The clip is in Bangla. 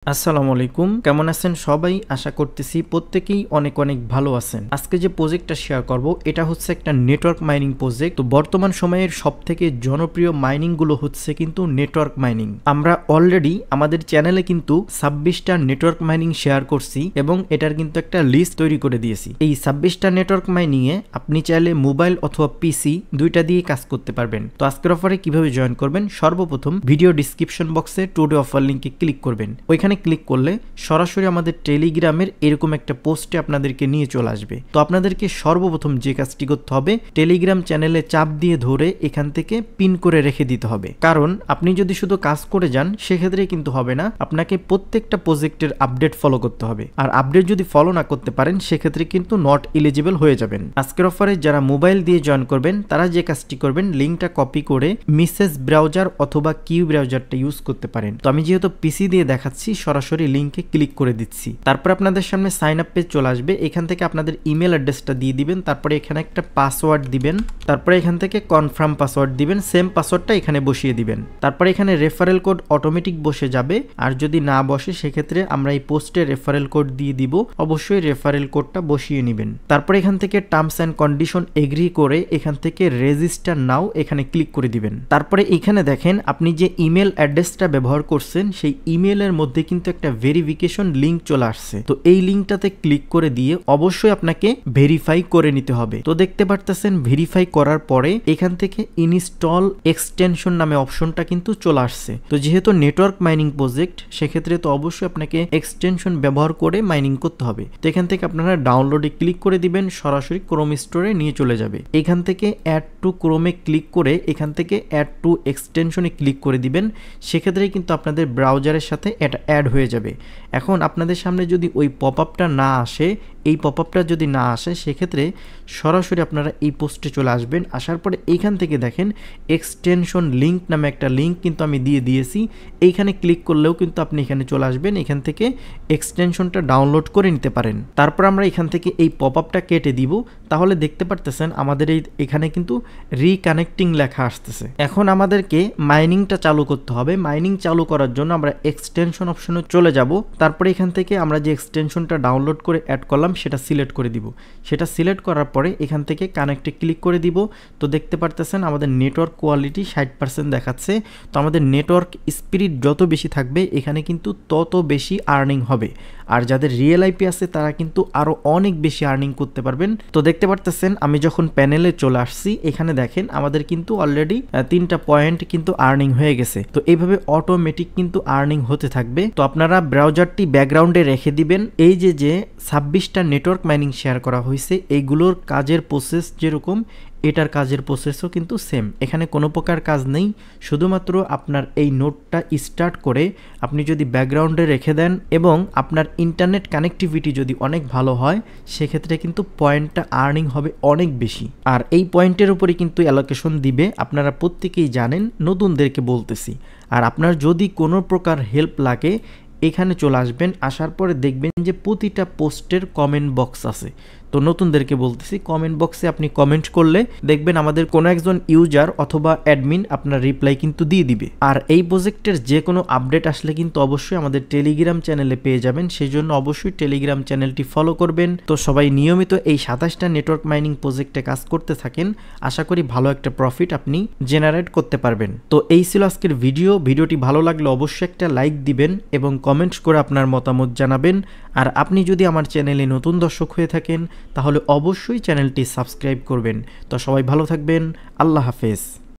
আসসালামু আলাইকুম, কেমন আছেন সবাই? আশা করতেছি প্রত্যেকেই অনেক অনেক ভালো আছেন। আজকে যে প্রজেক্টটা শেয়ার করব এটা হচ্ছে একটা নেটওয়ার্ক মাইনিং প্রজেক্ট। তো বর্তমান সময়ের সবথেকে জনপ্রিয় মাইনিং গুলো হচ্ছে কিন্তু নেটওয়ার্ক মাইনিং। আমরা অলরেডি আমাদের চ্যানেলে কিন্তু 26টা নেটওয়ার্ক মাইনিং শেয়ার করছি এবং এটার কিন্তু একটা লিস্ট তৈরি করে দিয়েছি। এই 26টা নেটওয়ার্ক মাইনিং এ আপনি চাইলে মোবাইল অথবা পিসি দুইটা দিয়ে কাজ করতে পারবেন। তো আজকের অফারে কিভাবে জয়েন করবেন? সর্বপ্রথম ভিডিও ডিসক্রিপশন বক্সে টুডে অফার লিংকে ক্লিক করবেন। ওইখানে ক্লিক করলে সরাসরি আমাদের টেলিগ্রামের এরকম একটা পোস্টে আপনাদেরকে নিয়ে চলে আসবে। তো আপনাদেরকে সর্বপ্রথম যে কাজটি করতে হবে, টেলিগ্রাম চ্যানেলে চাপ দিয়ে ধরে এখান থেকে পিন করে রেখে দিতে হবে। কারণ আপনি যদি শুধু কাজ করে যান সেক্ষেত্রে কিন্তু হবে না, আপনাকে প্রত্যেকটা প্রজেক্টের আপডেট ফলো করতে হবে। আর আপডেট যদি ফলো না করতে পারেন সেক্ষেত্রে কিন্তু নট এলিজিবল হয়ে যাবেন। আজকের অফারে যারা মোবাইল দিয়ে জয়েন করবেন তারা যে কাজটি করবেন, লিঙ্কটা কপি করে মিসেস ব্রাউজার অথবা কিউ ব্রাউজারটা ইউজ করতে পারেন। তো আমি যেহেতু পিসি দিয়ে দেখাচ্ছি সরাসরি লিংকে ক্লিক করে দিচ্ছি। তারপর আপনাদের সামনে সাইন আপ পেজ চলে আসবে। এখান থেকে আপনাদের ইমেল অ্যাড্রেসটা দিয়ে দিবেন, তারপরে এখানে একটা পাসওয়ার্ড দিবেন, তারপরে এখান থেকে কনফার্ম পাসওয়ার্ড দিবেন, সেম পাসওয়ার্ডটা এখানে বসিয়ে দিবেন। তারপরে এখানে রেফারেল কোড অটোমেটিক বসে যাবে, আর যদি না বসে সেক্ষেত্রে আমরা এই পোস্টে রেফারেল কোড দিয়ে দিব, অবশ্যই রেফারেল কোডটা বসিয়ে নেবেন। তারপরে এখান থেকে টার্মস অ্যান্ড কন্ডিশন এগ্রি করে এখান থেকে রেজিস্টার নাও এখানে ক্লিক করে দিবেন। তারপরে এখানে দেখেন আপনি যে ইমেল অ্যাড্রেসটা ব্যবহার করছেন সেই ইমেলের মধ্যে কিন্তু একটা ভেরিফিকেশন লিংক চলে আসছে। তো এই লিংকটাতে ক্লিক করে দিয়ে অবশ্যই আপনাকে ভেরিফাই করে নিতে হবে। তো দেখতে পারতেছেন ভেরিফাই করার পরে এখান থেকে ইনস্টল এক্সটেনশন নামে অপশনটা কিন্তু চলে আসছে। তো যেহেতু নেটওয়ার্ক মাইনিং প্রজেক্ট সেক্ষেত্রে তো অবশ্যই আপনাকে এক্সটেনশন ব্যবহার করে মাইনিং করতে হবে। তো এখান থেকে আপনারা ডাউনলোডে ক্লিক করে দিবেন, সরাসরি ক্রোম স্টোরে নিয়ে চলে যাবে। এখান থেকে অ্যাড টু ক্রোমে ক্লিক করে এখান থেকে অ্যাড টু এক্সটেনশনে ক্লিক করে দিবেন। সেক্ষেত্রে কিন্তু আপনাদের ব্রাউজারের সাথে এটা অ্যাড হয়ে যাবে। এখন আপনাদের সামনে যদি ওই পপআপটা না আসে, এই পপআপটা যদি না আসে সেক্ষেত্রে সরাসরি আপনারা এই পোস্টে চলে আসবেন। আসার পরে এইখান থেকে দেখেন এক্সটেনশন লিংক নামে একটা লিংক কিন্তু আমি দিয়ে দিয়েছি। এইখানে ক্লিক করলেও কিন্তু আপনি এখানে চলে আসবেন, এখান থেকে এক্সটেনশনটা ডাউনলোড করে নিতে পারেন। তারপর আমরা এখান থেকে এই পপআপটা কেটে দিব। তাহলে দেখতে পারতেছেন আমাদের এখানে কিন্তু রিকানেক্টিং লেখা আসতেছে। এখন আমাদেরকে মাইনিংটা চালু করতে হবে। মাইনিং চালু করার জন্য আমরা এক্সটেনশন অপশনে চলে যাব। তারপরে এখান থেকে আমরা যে এক্সটেনশনটা ডাউনলোড করে অ্যাড করলাম সেটা সিলেক্ট করে দিব। সেটা সিলেক্ট করার পরে এখান থেকে কানেক্টে ক্লিক করে দিব। তো দেখতে পারতেছেন আমাদের নেটওয়ার্ক কোয়ালিটি 60% দেখাচ্ছে। তো আমাদের নেটওয়ার্ক স্পিড যত বেশি থাকবে এখানে কিন্তু তত বেশি আর্নিং হবে। আর যাদের রিয়েল আইপি আছে তারা কিন্তু আরো অনেক বেশি আর্নিং করতে পারবেন। তো দেখতে পারতেছেন আমি যখন প্যানেলে চলে আসছি এখানে দেখেন আমাদের কিন্তু অলরেডি 3টা পয়েন্ট কিন্তু আর্নিং হয়ে গেছে। তো এইভাবে অটোমেটিক কিন্তু আর্নিং হতে থাকবে। তো আপনারা ব্রাউজারটি ব্যাকগ্রাউন্ডে রেখে দিবেন। এই যে 26টা নেটওয়ার্ক মাইনিং শেয়ার করা হয়েছে এইগুলোর কাজের প্রসেস যেরকম এটার কাজের প্রসেসও কিন্তু সেম। এখানে কোনো প্রকার কাজ নেই, শুধুমাত্র আপনার এই নোটটা স্টার্ট করে আপনি যদি ব্যাকগ্রাউন্ডে রেখে দেন এবং আপনার ইন্টারনেট কানেক্টিভিটি যদি অনেক ভালো হয় সেক্ষেত্রে কিন্তু পয়েন্টটা আর্নিং হবে অনেক বেশি। আর এই পয়েন্টের উপরে কিন্তু অ্যালোকেশন দিবে, আপনারা প্রত্যেকেই জানেন, নতুনদেরকে বলতেছি। আর আপনার যদি কোনো প্রকার হেল্প লাগে এখানে চলে আসবেন। আসার পরে দেখবেন যে প্রতিটা পোস্টের কমেন্ট বক্স আছে। তো নতুনদেরকে বলতেছি, কমেন্ট বক্সে আপনি কমেন্ট করলে দেখবেন আমাদের কোনো একজন ইউজার অথবা অ্যাডমিন আপনার রিপ্লাই কিন্তু দিয়ে দিবে। আর এই প্রজেক্টের যে কোনো আপডেট আসলে কিন্তু অবশ্যই আমাদের টেলিগ্রাম চ্যানেলে পেয়ে যাবেন, সেই জন্য অবশ্যই টেলিগ্রাম চ্যানেলটি ফলো করবেন। তো সবাই নিয়মিত এই 27টা নেটওয়ার্ক মাইনিং প্রজেক্টে কাজ করতে থাকেন, আশা করি ভালো একটা প্রফিট আপনি জেনারেট করতে পারবেন। তো এই ছিল আজকের ভিডিওটি ভালো লাগলে অবশ্যই একটা লাইক দিবেন এবং কমেন্টস করে আপনার মতামত জানাবেন। আর আপনি যদি আমার চ্যানেলে নতুন দর্শক হয়ে থাকেন তাহলে অবশ্যই চ্যানেলটি সাবস্ক্রাইব করবেন। তো সবাই ভালো থাকবেন, আল্লাহ হাফেজ।